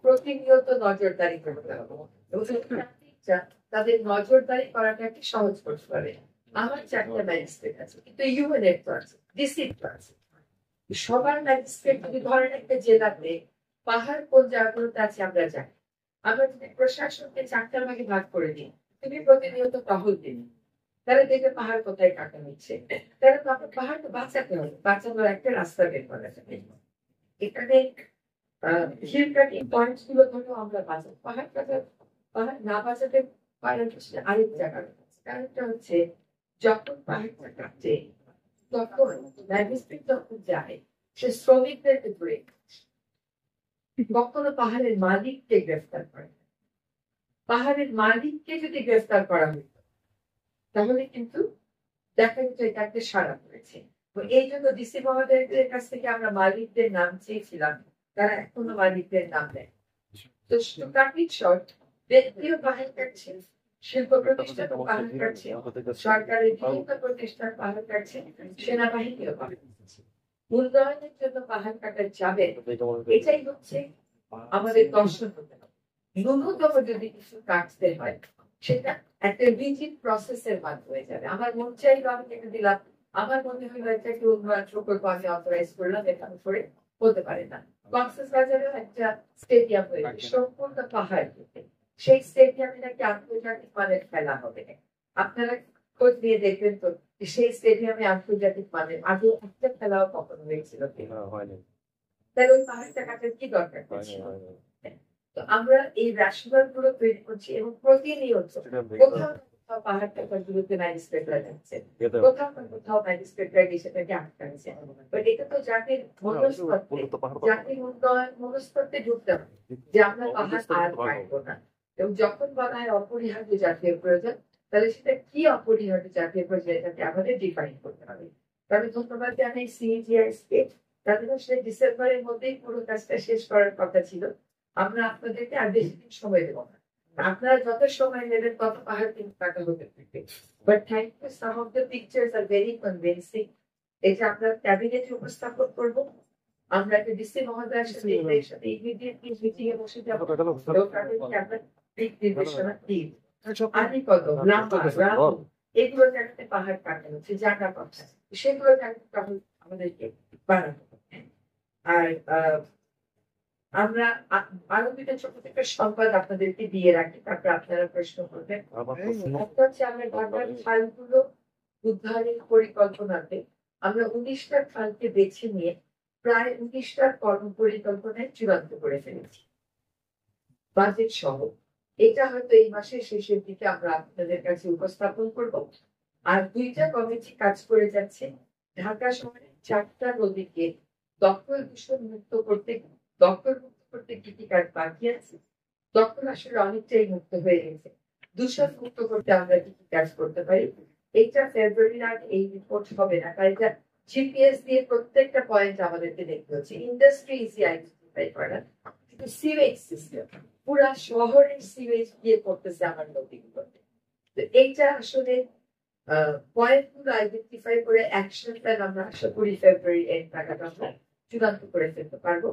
প্রতিনিয়ত নজরদারি করতে হবে এবং তাদের নজরদারি করাটা একটা সহজ করতে পারে। আমার 4টা ম্যাজিস্ট্রেট আছে, কিন্তু ইউএনএর তো আছে, ডিসির তো আছে। সবার ম্যাজিস্ট্রেট যদি ধরেন একটা জেলাতে পাহাড় কোন জায়গাগুলোতে আছে আমরা জানি, আমরা যদি প্রশাসনকে 4টা ভাগে ভাগ করে দিই, তুমি প্রতিনিয়ত টহল দিন, তাহলে দেখবে পাহাড় কোথায় কাটা হচ্ছে। তাহলে তো আপনার পাহাড় তো বাঁচাতে হবে, বাঁচানোর একটা রাস্তা বের করা যাবে। এখানে হিল কাটিং পয়েন্ট গুলো ধরো আমরা বাঁচাবো, পাহাড় না বাঁচাতে পারার আরেক জায়গা। কারণটা হচ্ছে যখন পাহাড়টা কাটে তখন ম্যাজিস্ট্রেট যখন যায় সে শ্রমিকদেরকে ধরে, কখনো পাহাড়ের মালিককে গ্রেফতার করে। পাহাড়ের মালিককে যদি গ্রেফতার করা হইত তাহলে কিন্তু দেখা যেত এটা একটা সারা পড়েছে। তো এই জন্য ডিসি মহোদয়দের কাছ থেকে আমরা মালিকদের নাম চেয়েছিলাম, তারা এখনো মালিকদের নাম দেয়। তো শর্ট ব্যক্তিও পাহাড় কাটছে, শিল্প প্রতিষ্ঠান পাহাড় কাটছে, সরকারের বিভিন্ন প্রতিষ্ঠান পাহাড় কাটছে, সেনাবাহিনীও পাহাড় কাটছে। উন্নয়নের জন্য পাহাড় কাটা যাবে, এটাই হচ্ছে আমাদের দর্শন হতে হবে। ন্যূনতম যদি কিছু কাটতে হয় সেটা একটা রিজিড প্রসেসের মাধ্যমে যাবে। আমার মন চাইলো আমি কেটে দিলাম, আমার মনে হলো একটা কি উন্নয়ন প্রকল্প আমি অথরাইজ করলাম, এটা করে হতে পারে না। কক্সবাজারেও একটা স্টেডিয়াম হয়েছে সম্পূর্ণ পাহাড় কেটে, সেই স্টেডিয়ামে নাকি আন্তর্জাতিক মানের খেলা হবে। আপনারা খোঁজ নিয়ে দেখবেন তো সেই স্টেডিয়ামে আন্তর্জাতিক মানের আগে একটা খেলাও কখনো হয়েছিল তাহলে ওই পাহাড়টা কাটার কি দরকার ছিল? তো আমরা এই রেশনাল গুলো তৈরি করছি এবং প্রতিনিয়ত কোথাও কোথাও পাহাড় টাকার বিরুদ্ধে ম্যাজিস্ট্রেটরা যাচ্ছে, কোথাও কোথাও ম্যাজিস্ট্রেটরা সেটাকে আটকাচ্ছে। এটা তো জাতির মনস্তত্ত্বে, জাতির উন্নয়ন মনস্তত্ত্বে ঢুকতে হবে যে আমরা পাহাড় আর পাইবো না। এবং যখন বলা হয় অপরিহার্য জাতীয় প্রয়োজন, তাহলে সেটা কি অপরিহার্য জাতীয় প্রয়োজন এটাকে আমাদের ডিফাইন করতে হবে। তবে ধন্যবাদ জানাই সিজিআরকে, তাদের আসলে ডিসেম্বরের মধ্যেই পুরো কাজটা শেষ করার কথা ছিল। আমরা আপনাদেরকে আর বেশি দিন সময় দেবো না, আপনারা যত সময় নেবেন তত পাহাড় কিন্তু কাটা হতে থাকবে। But thank you, some of the pictures are very convincing. এটা আমরা ক্যাবিনেটে উপস্থাপন করবো, আমরা একটা ডিসি মহোদয়ের সাথে ইমিডিয়েটলি মিটিং এ বসে যাবো, আমরা দিক নির্দেশনা দিই। আদি কদম, লাম্বা, রাহু, এগুলো জায়গাতে পাহাড় কাটা হচ্ছে, জায়গা কথা সেগুলো জায়গাতে আমাদেরকে বাড়ানো। আর আমরা আরো দুটো ছোট ছোট সংবাদ আপনাদেরকে দিয়ে রাখি, তারপর আপনারা প্রশ্ন করবেন। একটা হচ্ছে আমরা ঢাকার খালগুলো উদ্ধারের পরিকল্পনাতে আমরা 19টা খালকে বেছে নিয়ে প্রায় 19টার কর্ম পরিকল্পনায় চূড়ান্ত করে ফেলেছি, বাজেট সহ। এটা হয়তো এই মাসের শেষের দিকে আমরা আপনাদের কাছে উপস্থাপন করব। আর 2টা কমিটি কাজ করে যাচ্ছে ঢাকা শহরের 4টা নদীকে দখল দূষণ মুক্ত করতে, দখল মুক্ত করতে কি কি কাজ বাকি আছে। দখল আসলে অনেকটাই মুক্ত হয়ে গেছে, দূষণ মুক্ত করতে আমরা কি কি কাজ করতে পারি। এইটা ফেব্রুয়ারির আগে এই রিপোর্ট হবে না, কারণ এটা জিপিএস দিয়ে প্রত্যেকটা পয়েন্ট আমাদেরকে দেখতে হচ্ছে। ইন্ডাস্ট্রি ইজি আইডেন্টিফাই করা, কিন্তু সিওয়েজ সিস্টেম পুরা শহরের সিওয়েজ দিয়ে করতেছে আমার নদীগুলোতে। তো এইটা আসলে পয়েন্ট গুলো আইডেন্টিফাই করে অ্যাকশন প্ল্যান আমরা আশা করি ফেব্রুয়ারি এন্ড নাগাদ আমরা চূড়ান্ত করে ফেলতে পারবো।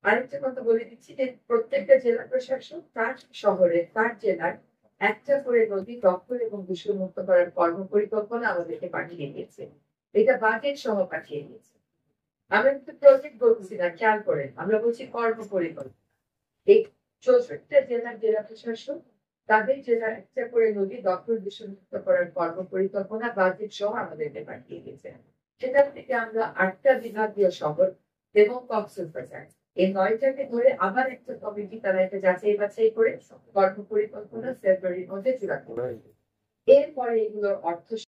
আরেকটা কথা বলে দিচ্ছি যে প্রত্যেকটা জেলা প্রশাসন তার শহরে তার জেলার একটা করে নদী দখল এবং দূষণ মুক্ত করার কর্ম পরিকল্পনা আমাদেরকে পাঠিয়ে দিয়েছে। এটা বাজেট সহ পাঠিয়ে দিয়েছে। আমরা কিন্তু প্রজেক্ট বলছি না, খেয়াল করেন, আমরা বলছি কর্ম পরিকল্পনা। এই 64টা জেলার জেলা প্রশাসন তাদের জেলার একটা করে নদী দখল দূষণ মুক্ত করার কর্ম পরিকল্পনা বাজেট সহ আমাদেরকে পাঠিয়ে দিয়েছে। সেখান থেকে আমরা 8টা বিভাগীয় শহর এবং কক্সবাজার এই 9টাকে ধরে আবার একটা কমিটি তারা একটা যাচাই বাছাই করে কর্ম পরিকল্পনা ফেব্রুয়ারির মধ্যে চূড়ান্ত করবে। এরপরে এগুলোর অর্থ